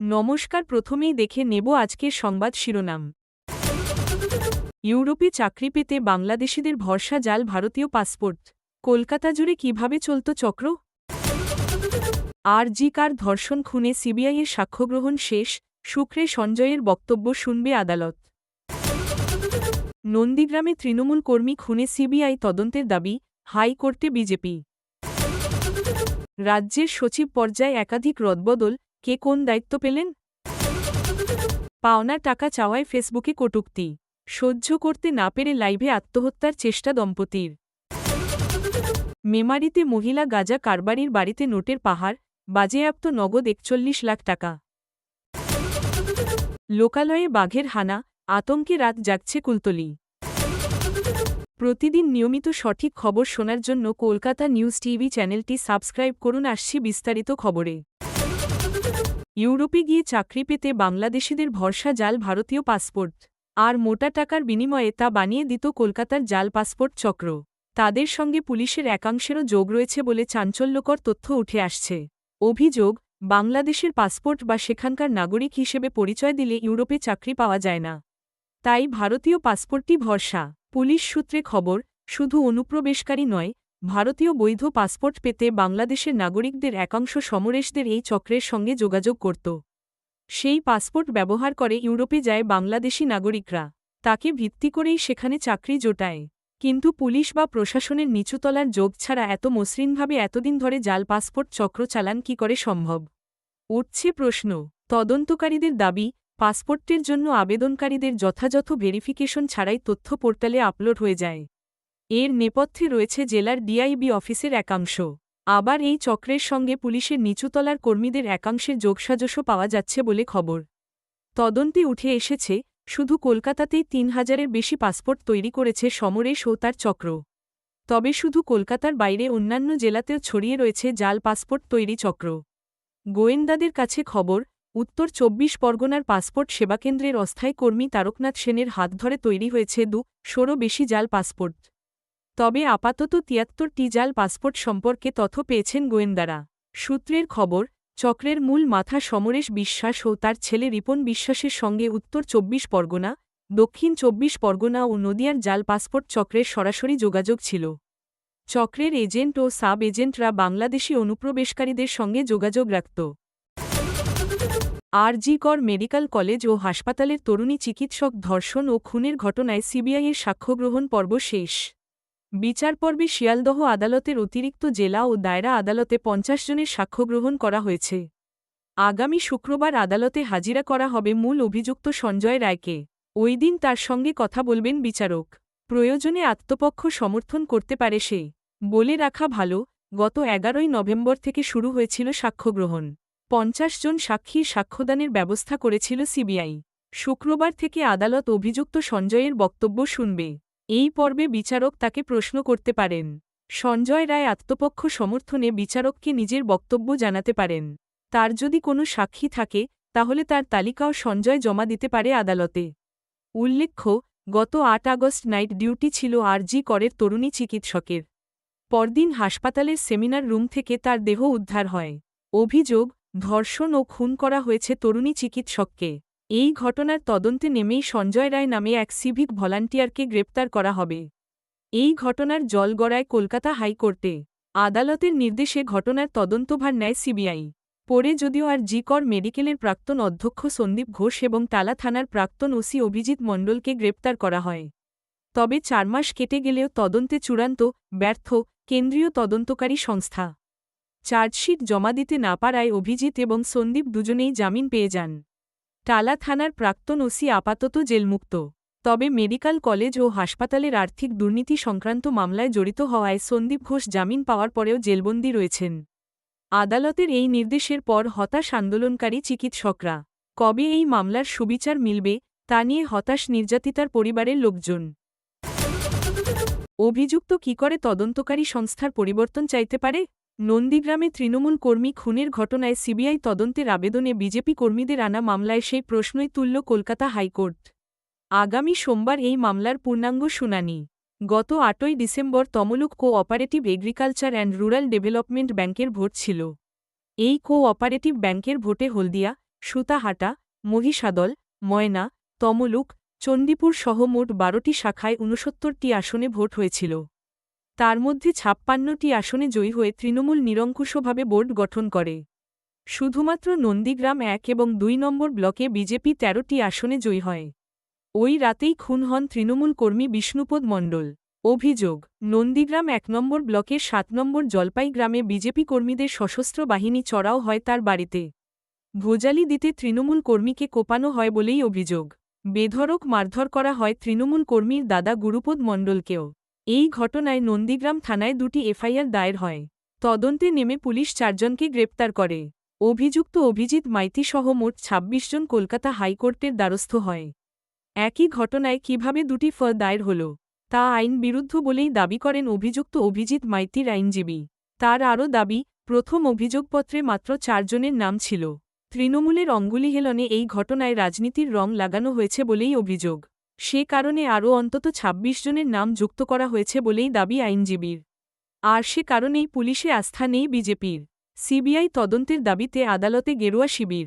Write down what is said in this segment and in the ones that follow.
নমস্কার, প্রথমেই দেখে নেব আজকের সংবাদ শিরোনাম। ইউরোপে চাকরি পেতে বাংলাদেশিদের ভরসা জাল ভারতীয় পাসপোর্ট। কলকাতা জুড়ে কিভাবে চলত চক্র? আর.জি. কার ধর্ষণ খুনে সিবিআইয়ের সাক্ষ্যগ্রহণ শেষ, শুক্রে সঞ্জয়ের বক্তব্য শুনবে আদালত। নন্দীগ্রামে তৃণমূল কর্মী খুনে সিবিআই তদন্তের দাবি, হাইকোর্টে বিজেপি। রাজ্যের সচিব পর্যায়ে একাধিক রদবদল, কে কোন দায়িত্ব পেলেন? পাওনা টাকা চাওয়ায় ফেসবুকে কটূক্তি, সহ্য করতে না পেরে লাইভে আত্মহত্যার চেষ্টা দম্পতির। মেমারিতে মহিলা গাঁজা কারবারির বাড়িতে নোটের পাহাড়, বাজেয়াপ্ত নগদ ৪১ লাখ টাকা। লোকালয়ে বাঘের হানা, আতঙ্কে রাত জাগছে কুলতলি। প্রতিদিন নিয়মিত সঠিক খবর শোনার জন্য কলকাতা নিউজ টিভি চ্যানেলটি সাবস্ক্রাইব করুন। আসছি বিস্তারিত খবরে। ইউরোপে গিয়ে চাকরি পেতে বাংলাদেশিদের ভরসা জাল ভারতীয় পাসপোর্ট, আর মোটা টাকার বিনিময়ে তা বানিয়ে দিত কলকাতার জাল পাসপোর্ট চক্র। তাদের সঙ্গে পুলিশের একাংশেরও যোগ রয়েছে বলে চাঞ্চল্যকর তথ্য উঠে আসছে। অভিযোগ, বাংলাদেশের পাসপোর্ট বা সেখানকার নাগরিক হিসেবে পরিচয় দিলে ইউরোপে চাকরি পাওয়া যায় না। তাই ভারতীয় পাসপোর্টই ভরসা। পুলিশ সূত্রে খবর, শুধু অনুপ্রবেশকারী নয়, ভারতীয় বৈধ পাসপোর্ট পেতে বাংলাদেশের নাগরিকদের একাংশ সমরেশদের এই চক্রের সঙ্গে যোগাযোগ করত। সেই পাসপোর্ট ব্যবহার করে ইউরোপে যায় বাংলাদেশি নাগরিকরা। তাকে ভিত্তি করেই সেখানে চাকরি জোটায়। কিন্তু পুলিশ বা প্রশাসনের নিচুতলার যোগ ছাড়া এত মসৃণভাবে এতদিন ধরে জাল পাসপোর্ট চক্র চালান কী করে সম্ভব? উঠছে প্রশ্ন। তদন্তকারীদের দাবি, পাসপোর্টের জন্য আবেদনকারীদের যথাযথ ভেরিফিকেশন ছাড়াই তথ্য পোর্টালে আপলোড হয়ে যায়। এর নেপথ্যে রয়েছে জেলার ডিআইবি অফিসের একাংশ। আবার এই চক্রের সঙ্গে পুলিশের নিচুতলার কর্মীদের একাংশের যোগসাজশও পাওয়া যাচ্ছে বলে খবর। তদন্তে উঠে এসেছে, শুধু কলকাতাতেই ৩,০০০-এর বেশি পাসপোর্ট তৈরি করেছে সমরেশ ও তার চক্র। তবে শুধু কলকাতার বাইরে অন্যান্য জেলাতেও ছড়িয়ে রয়েছে জাল পাসপোর্ট তৈরি চক্র। গোয়েন্দাদের কাছে খবর, উত্তর ২৪ পরগনার পাসপোর্ট সেবাকেন্দ্রের অস্থায়ী কর্মী তারকনাথ সেনের হাত ধরে তৈরি হয়েছে ২০০-ও বেশি জাল পাসপোর্ট। তবে আপাতত ৭৩টি জাল পাসপোর্ট সম্পর্কে তথ্য পেয়েছেন গোয়েন্দারা। সূত্রের খবর, চক্রের মূল মাথা সমরেশ বিশ্বাস ও তার ছেলে রিপন বিশ্বাসের সঙ্গে উত্তর ২৪ পরগনা, দক্ষিণ ২৪ পরগনা ও নদিয়ার জাল পাসপোর্ট চক্রের সরাসরি যোগাযোগ ছিল। চক্রের এজেন্ট ও সাব এজেন্টরা বাংলাদেশি অনুপ্রবেশকারীদের সঙ্গে যোগাযোগ রাখত। আর.জি. কর মেডিকেল কলেজ ও হাসপাতালের তরুণী চিকিৎসক ধর্ষণ ও খুনের ঘটনায় সিবিআইয়ের সাক্ষ্যগ্রহণ পর্ব শেষ। বিচারপর্বে শিয়ালদহ আদালতের অতিরিক্ত জেলা ও দায়রা আদালতে ৫০ জনের সাক্ষ্যগ্রহণ করা হয়েছে। আগামী শুক্রবার আদালতে হাজিরা করা হবে মূল অভিযুক্ত সঞ্জয় রায়কে। ওই দিন তার সঙ্গে কথা বলবেন বিচারক। প্রয়োজনে আত্মপক্ষ সমর্থন করতে পারে সে। বলে রাখা ভালো, গত ১১ই নভেম্বর থেকে শুরু হয়েছিল সাক্ষ্যগ্রহণ। ৫০ জন সাক্ষীর সাক্ষ্যদানের ব্যবস্থা করেছিল সিবিআই। শুক্রবার থেকে আদালত অভিযুক্ত সঞ্জয়ের বক্তব্য শুনবে। এই পর্বে বিচারক তাকে প্রশ্ন করতে পারেন। সঞ্জয় রায় আত্মপক্ষ সমর্থনে বিচারককে নিজের বক্তব্য জানাতে পারেন। তার যদি কোনো সাক্ষী থাকে, তাহলে তার তালিকাও সঞ্জয় জমা দিতে পারে আদালতে। উল্লেখ্য, গত ৮ আগস্ট নাইট ডিউটি ছিল আর.জি. করের তরুণী চিকিৎসকের। পরদিন হাসপাতালের সেমিনার রুম থেকে তার দেহ উদ্ধার হয়। অভিযোগ, ধর্ষণ ও খুন করা হয়েছে তরুণী চিকিৎসককে। এই ঘটনার তদন্তে নেমেই সঞ্জয় রায় নামে এক সিভিক ভলান্টিয়ারকে গ্রেপ্তার করা হবে। এই ঘটনার জল গড়ায় কলকাতা হাইকোর্টে। আদালতের নির্দেশে ঘটনার তদন্তভার নেয় সিবিআই। পরে যদিও আর.জি. কর মেডিকেলের প্রাক্তন অধ্যক্ষ সন্দীপ ঘোষ এবং টালা থানার প্রাক্তন ওসি অভিজিৎ মণ্ডলকে গ্রেপ্তার করা হয়। তবে ৪ মাস কেটে গেলেও তদন্তে চূড়ান্ত, ব্যর্থ, কেন্দ্রীয় তদন্তকারী সংস্থা। চার্জশিট জমা দিতে না পারায় অভিজিৎ এবং সন্দীপ দুজনেই জামিন পেয়ে যান। টালা থানার প্রাক্তন ওসি আপাতত জেলমুক্ত। তবে মেডিকেল কলেজ ও হাসপাতালের আর্থিক দুর্নীতি সংক্রান্ত মামলায় জড়িত হওয়ায় সন্দীপ ঘোষ জামিন পাওয়ার পরেও জেলবন্দি রয়েছেন। আদালতের এই নির্দেশের পর হতাশ আন্দোলনকারী চিকিৎসকরা। কবে এই মামলার সুবিচার মিলবে, তা নিয়ে হতাশ নির্যাতিতার পরিবারের লোকজন। অভিযুক্ত কী করে তদন্তকারী সংস্থার পরিবর্তন চাইতে পারে? নন্দীগ্রামে তৃণমূল কর্মী খুনের ঘটনায় সিবিআই তদন্তের আবেদনে বিজেপি কর্মীদের আনা মামলায় সেই প্রশ্নই তুলল কলকাতা হাইকোর্ট। আগামী সোমবার এই মামলার পূর্ণাঙ্গ শুনানি। গত ৮ই December Tamluk co-operative agriculture and rural development ব্যাংকের ভোট ছিল। এই কো-অপারেটিভ ব্যাংকের ভোটে হলদিয়া, সুতাহাটা, মহিষাদল, ময়না, তমলুক, চণ্ডীপুর সহ মোট ১২টি শাখায় ৬৯টি আসনে ভোট হয়েছিল। তার মধ্যে ৫৬টি আসনে জয়ী হয়ে তৃণমূল নিরঙ্কুশভাবে বোর্ড গঠন করে। শুধুমাত্র নন্দীগ্রাম ১ এবং ২ নম্বর ব্লকে বিজেপি ১৩টি আসনে জয়ী হয়। ওই রাতেই খুন হন তৃণমূল কর্মী বিষ্ণুপদ মণ্ডল। অভিযোগ, নন্দীগ্রাম ১ নম্বর ব্লকের ৭ নম্বর জলপাই গ্রামে বিজেপি কর্মীদের সশস্ত্র বাহিনী চড়াও হয় তার বাড়িতে। ভোজালি দিতে তৃণমূল কর্মীকে কোপানো হয় বলেই অভিযোগ। বেধড়ক মারধর করা হয় তৃণমূল কর্মীর দাদা গুরুপদ মণ্ডলকেও। এই ঘটনায় নন্দীগ্রাম থানায় ২টি এফআইআর দায়ের হয়। তদন্তে নেমে পুলিশ ৪ জনকে গ্রেপ্তার করে। অভিযুক্ত অভিজিৎ মাইতি সহ মোট ২৬ জন কলকাতা হাইকোর্টের দ্বারস্থ হয়। একই ঘটনায় কিভাবে ২টি দায়ের হল, তা আইন বিরুদ্ধ বলেই দাবি করেন অভিযুক্ত অভিজিৎ মাইতির আইনজীবী। তার আরও দাবি, প্রথম অভিযোগপত্রে মাত্র ৪ জনের নাম ছিল। তৃণমূলের অঙ্গুলি হেলনে এই ঘটনায় রাজনীতির রং লাগানো হয়েছে বলেই অভিযোগ। সে কারণে আরও অন্তত ২৬ জনের নাম যুক্ত করা হয়েছে বলেই দাবি আইনজীবীর। আর সে কারণেই পুলিশে আস্থা নেই বিজেপির। সিবিআই তদন্তের দাবিতে আদালতে গেরুয়া শিবির।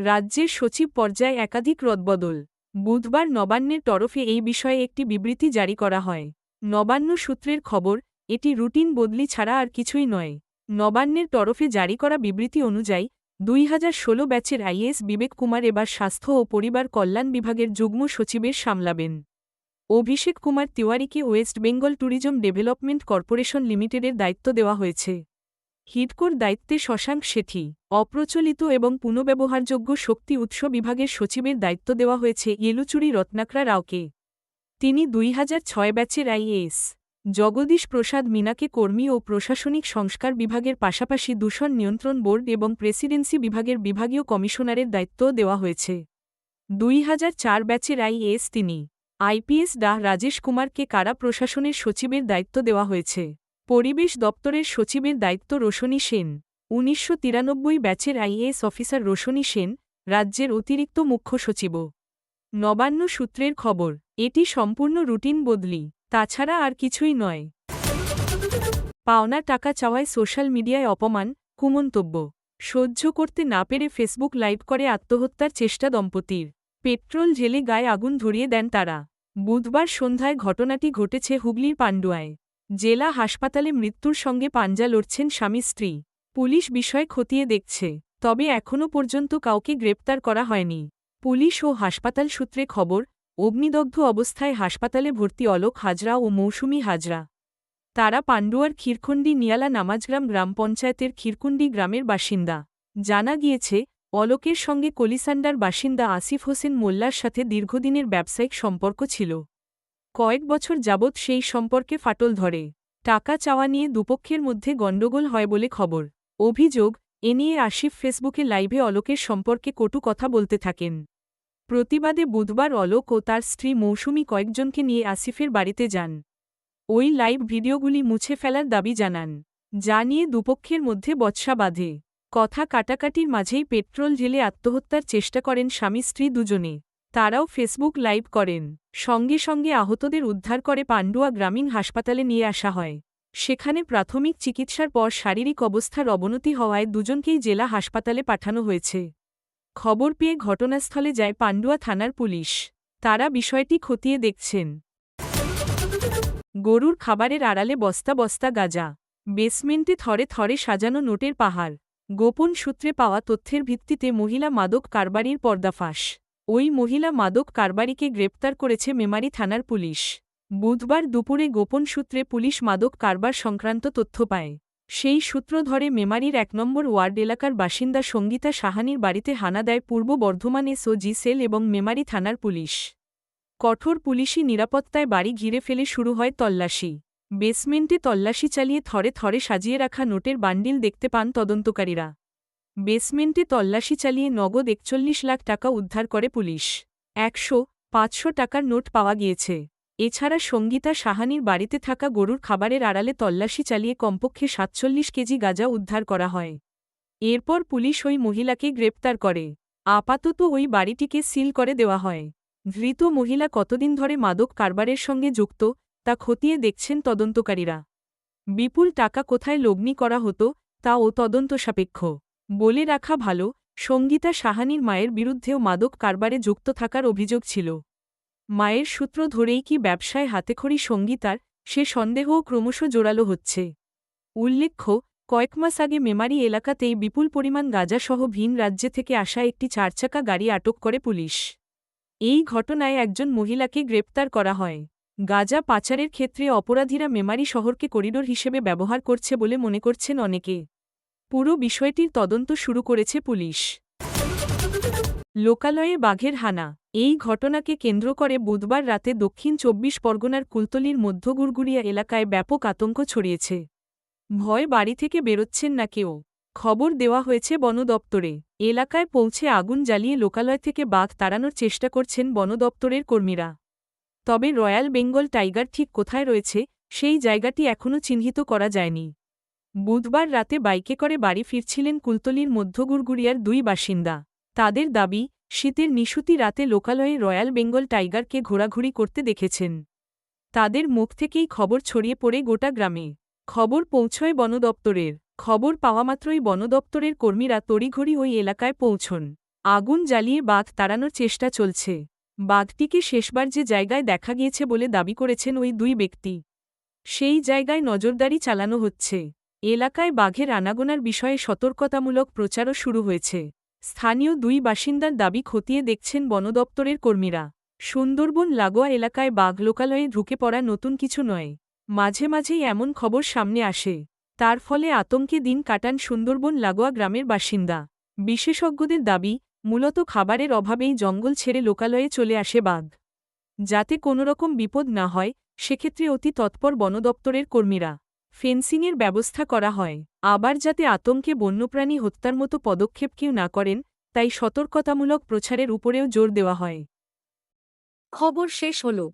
রাজ্যের সচিব পর্যায়ে একাধিক রদবদল। বুধবার নবান্নের তরফে এই বিষয়ে একটি বিবৃতি জারি করা হয়। নবান্ন সূত্রের খবর, এটি রুটিন বদলি ছাড়া আর কিছুই নয়। নবান্নের তরফে জারি করা বিবৃতি অনুযায়ী ২০১৬ ব্যাচের আইএএস বিবেক কুমার এবার স্বাস্থ্য ও পরিবার কল্যাণ বিভাগের যুগ্ম সচিবের সামলাবেন। অভিষেক কুমার তিওয়ারিকে West Bengal tourism development corporation লিমিটেডের দায়িত্ব দেওয়া হয়েছে। হিডকোর দায়িত্বে শশাঙ্ক শেঠি। অপ্রচলিত এবং পুনঃব্যবহারযোগ্য শক্তি উৎস বিভাগের সচিবের দায়িত্ব দেওয়া হয়েছে ইয়েলুচুরি রত্নাকরা রাওকে। তিনি ২০০৬ ব্যাচের আইএএস। জগদীশ প্রসাদ মীনাকে কর্মী ও প্রশাসনিক সংস্কার বিভাগের পাশাপাশি দূষণ নিয়ন্ত্রণ বোর্ড এবং প্রেসিডেন্সি বিভাগের বিভাগীয় কমিশনারের দায়িত্বও দেওয়া হয়েছে। ২০০৪ ব্যাচের আইএএস তিনি। আইপিএস ডাঃ রাজেশ কুমারকে কারা প্রশাসনের সচিবের দায়িত্ব দেওয়া হয়েছে। পরিবেশ দপ্তরের সচিবের দায়িত্ব রোশনী সেন। ১৯৯৩ ব্যাচের আইএএস অফিসার রোশনী সেন, রাজ্যের অতিরিক্ত মুখ্য সচিবও। নবান্ন সূত্রের খবর, এটি সম্পূর্ণ রুটিন বদলি, তাছাড়া আর কিছুই নয়। পাওনা টাকা চাওয়ায় সোশ্যাল মিডিয়ায় অপমান, কুমন্তব্য সহ্য করতে না পেরে ফেসবুক লাইভ করে আত্মহত্যার চেষ্টা দম্পতির। পেট্রোল ঢেলে গায়ে আগুন ধরিয়ে দেন তারা। বুধবার সন্ধ্যায় ঘটনাটি ঘটেছে হুগলির পান্ডুয়ায়। জেলা হাসপাতালে মৃত্যুর সঙ্গে পাঞ্জা লড়ছেন স্বামী স্ত্রী। পুলিশ বিষয় খতিয়ে দেখছে, তবে এখনও পর্যন্ত কাউকে গ্রেপ্তার করা হয়নি। পুলিশ ও হাসপাতাল সূত্রে খবর, অগ্নিদগ্ধ অবস্থায় হাসপাতালে ভর্তি অলোক হাজরা ও মৌসুমী হাজরা। তারা পান্ডুয়ার ক্ষীরকুণ্ডি নিয়ালা নামাজগ্রাম গ্রাম পঞ্চায়েতের ক্ষীরকুণ্ডি গ্রামের বাসিন্দা। জানা গিয়েছে, অলোকের সঙ্গে কলিসান্ডার বাসিন্দা আসিফ হোসেন মোল্লার সাথে দীর্ঘদিনের ব্যবসায়িক সম্পর্ক ছিল। কয়েক বছর যাবৎ সেই সম্পর্কে ফাটল ধরে। টাকা চাওয়া নিয়ে দুপক্ষের মধ্যে গণ্ডগোল হয় বলে খবর। অভিযোগ, এ নিয়ে আসিফ ফেসবুকে লাইভে অলোকের সম্পর্কে কটু কথা বলতে থাকেন। প্রতিবাদে বুধবার অলোক ও তার স্ত্রী মৌসুমী কয়েকজনকে নিয়ে আসিফের বাড়িতে যান। ওই লাইভ ভিডিওগুলি মুছে ফেলার দাবি জানান, যা নিয়ে দুপক্ষের মধ্যে বচসা বাঁধে। কথা কাটাকাটির মাঝেই পেট্রোল ঢেলে আত্মহত্যার চেষ্টা করেন স্বামী স্ত্রী দুজনে। তারাও ফেসবুক লাইভ করেন। সঙ্গে সঙ্গে আহতদের উদ্ধার করে পান্ডুয়া গ্রামীণ হাসপাতালে নিয়ে আসা হয়। সেখানে প্রাথমিক চিকিৎসার পর শারীরিক অবস্থার অবনতি হওয়ায় দুজনকেই জেলা হাসপাতালে পাঠানো হয়েছে। খবর পেয়ে ঘটনাস্থলে যায় পান্ডুয়া থানার পুলিশ। তারা বিষয়টি খতিয়ে দেখছেন। গরুর খাবারের আড়ালে বস্তা বস্তা গাঁজা। বেসমেন্টে থরে থরে সাজানো নোটের পাহাড়। গোপন সূত্রে পাওয়া তথ্যের ভিত্তিতে মহিলা মাদক কারবারির পর্দাফাঁস। ওই মহিলা মাদক কারবারিকে গ্রেপ্তার করেছে মেমারি থানার পুলিশ। বুধবার দুপুরে গোপন সূত্রে পুলিশ মাদক কারবার সংক্রান্ত তথ্য পায়। সেই সূত্র ধরে মেমারির ১ নম্বর ওয়ার্ড এলাকার বাসিন্দা সঙ্গীতা সাহানির বাড়িতে হানা দেয় পূর্ব বর্ধমান এসওজি সেল এবং মেমারি থানার পুলিশ। কঠোর পুলিশি নিরাপত্তায় বাড়ি ঘিরে ফেলে শুরু হয় তল্লাশি। বেসমেন্টে তল্লাশি চালিয়ে থরে থরে সাজিয়ে রাখা নোটের বান্ডিল দেখতে পান তদন্তকারীরা। বেসমেন্টে তল্লাশি চালিয়ে নগদ ৪১ লাখ টাকা উদ্ধার করে পুলিশ। ১০০, ৫০০ টাকার নোট পাওয়া গিয়েছে। এছাড়া সঙ্গীতা সাহানির বাড়িতে থাকা গরুর খাবারের আড়ালে তল্লাশি চালিয়ে কমপক্ষে ৪৭ কেজি গাঁজা উদ্ধার করা হয়। এরপর পুলিশ ওই মহিলাকে গ্রেপ্তার করে। আপাতত ওই বাড়িটিকে সিল করে দেওয়া হয়। ধৃত মহিলা কতদিন ধরে মাদক কারবারের সঙ্গে যুক্ত, তা খতিয়ে দেখছেন তদন্তকারীরা। বিপুল টাকা কোথায় লগ্নি করা হতো, তাও তদন্ত সাপেক্ষ। বলে রাখা ভালো, সঙ্গীতা সাহানির মায়ের বিরুদ্ধেও মাদক কারবারে যুক্ত থাকার অভিযোগ ছিল। মায়ের সূত্র ধরেই কি ব্যবসায় হাতেখড়ি সঙ্গীতার, সে সন্দেহও ক্রমশ জোরালো হচ্ছে। উল্লেখ্য, কয়েক মাস আগে মেমারি এলাকাতেই বিপুল পরিমাণ গাঁজাসহ ভিন রাজ্যে থেকে আসা একটি চারচাকা গাড়ি আটক করে পুলিশ। এই ঘটনায় একজন মহিলাকে গ্রেপ্তার করা হয়। গাঁজা পাচারের ক্ষেত্রে অপরাধীরা মেমারি শহরকে করিডোর হিসেবে ব্যবহার করছে বলে মনে করছেন অনেকে। পুরো বিষয়টির তদন্ত শুরু করেছে পুলিশ। লোকালয়ে বাঘের হানা। এই ঘটনাকে কেন্দ্র করে বুধবার রাতে দক্ষিণ ২৪ পরগনার কুলতলির মধ্য গুড়গুড়িয়া এলাকায় ব্যাপক আতঙ্ক ছড়িয়েছে। ভয় বাড়ি থেকে বেরোচ্ছেন না কেউ। খবর দেওয়া হয়েছে বন দপ্তরে। এলাকায় পৌঁছে আগুন জ্বালিয়ে লোকালয় থেকে বাঘ তাড়ানোর চেষ্টা করছেন বন দপ্তরের কর্মীরা। তবে রয়্যাল বেঙ্গল টাইগার ঠিক কোথায় রয়েছে, সেই জায়গাটি এখনও চিহ্নিত করা যায়নি। বুধবার রাতে বাইকে করে বাড়ি ফিরছিলেন কুলতলির মধ্য গুড়গুড়িয়ার ২ বাসিন্দা। তাদের দাবি, শীতের নিশুতি রাতে লোকালয়ে রয়্যাল বেঙ্গল টাইগারকে ঘোরাঘুরি করতে দেখেছেন। তাদের মুখ থেকেই খবর ছড়িয়ে পড়ে গোটা গ্রামে। খবর পৌঁছয় বন দপ্তরের। খবর পাওয়ামাত্রই বন দপ্তরের কর্মীরা তড়িঘড়ি ওই এলাকায় পৌঁছন। আগুন জ্বালিয়ে বাঘ তাড়ানোর চেষ্টা চলছে। বাঘটিকে শেষবার যে জায়গায় দেখা গিয়েছে বলে দাবি করেছেন ওই ২ ব্যক্তি, সেই জায়গায় নজরদারি চালানো হচ্ছে। এলাকায় বাঘের আনাগোনার বিষয়ে সতর্কতামূলক প্রচারও শুরু হয়েছে। স্থানীয় ২ বাসিন্দার দাবি খতিয়ে দেখছেন বন দপ্তরের কর্মীরা। সুন্দরবন লাগোয়া এলাকায় বাঘ লোকালয়ে ঢুকে পড়া নতুন কিছু নয়। মাঝে মাঝেই এমন খবর সামনে আসে। তার ফলে আতঙ্কে দিন কাটান সুন্দরবন লাগোয়া গ্রামের বাসিন্দা। বিশেষজ্ঞদের দাবি, মূলত খাবারের অভাবেই জঙ্গল ছেড়ে লোকালয়ে চলে আসে বাঘ। যাতে কোনোরকম বিপদ না হয়, সেক্ষেত্রে অতি তৎপর বন দপ্তরের কর্মীরা ফেন্সিংয়ের ব্যবস্থা করা হয়। আবার যাতে আতঙ্কে বন্যপ্রাণী হত্যার মতো পদক্ষেপ কেউ না করেন, তাই সতর্কতামূলক প্রচারের উপরেও জোর দেওয়া হয়। খবর শেষ হলো।